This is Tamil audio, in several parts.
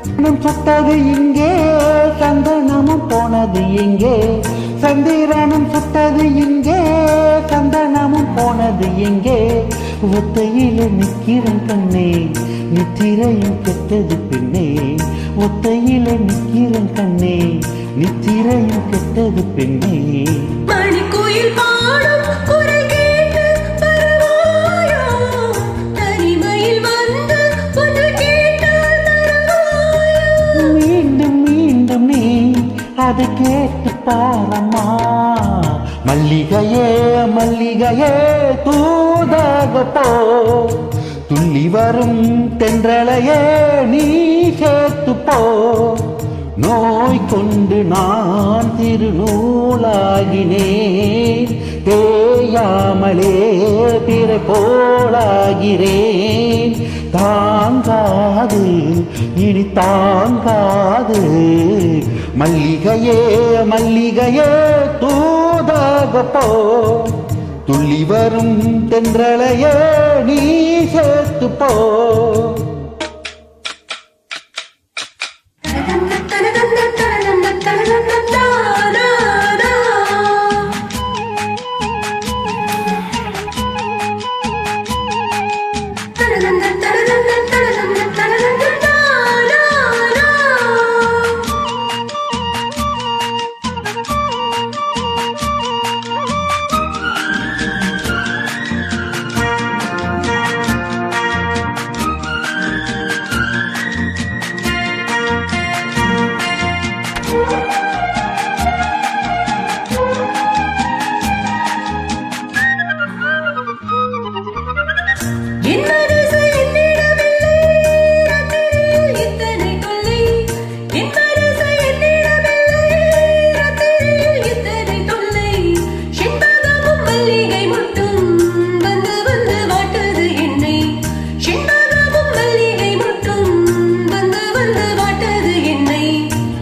சுட்டது இங்கே சந்தனமும் போனது எங்கே சந்திரனும் சுட்டது இங்கே சந்தனமும் போனது எங்கே ஒத்தையில நிக்கிறன் கண்ணே நித்திரையும் கெட்டது பெண்ணே ஒத்தையில நிக்கிறன் கண்ணே நித்திரையும் கெட்டது பெண்ணே மணிக்குயில் பாடும் குரல் கேட்டு வருவாயோ தனிமையில் வந்து ஒன்று கேட்டால் தருவாயோ மீண்டும் மீண்டும் நீ அதை கேட்டு பாரம்மா மல்லிகையே மல்லிகையே தூதாக போ துள்ளி வரும் தென்றலையே நீ சேர்த்து போ நோய் கொண்டு நான் திருநூலாகினேன் தேயாமலே பிற போலாகிறேன் தாங்காது இனி தாங்காது மல்லிகையே மல்லிகையே தூதாக போ துள்ளி வரும் தென்றலையே நீ சேர்த்து போ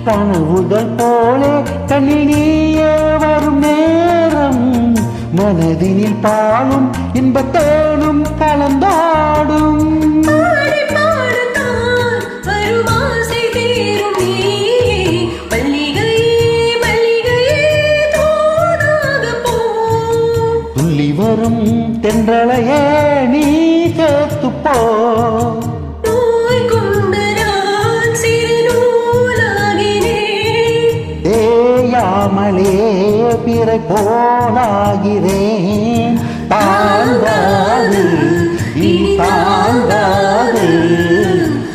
கனவுகள் போலே கண்ணினியே வரும் நேரம் மனதினில் பாலும் இன்பத்தேனும் கலந்தாடும் துள்ளி வரும் தென்றலையே நீ சேர்த்து போ மலே பிறை போலாகிறேன் தாங்காது இனி தாங்காது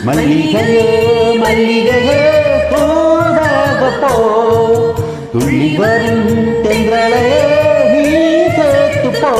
மல்லிகையே மல்லிகையே தூதாக போ துள்ளி வரும் தென்றலையே நீ சேர்த்து போ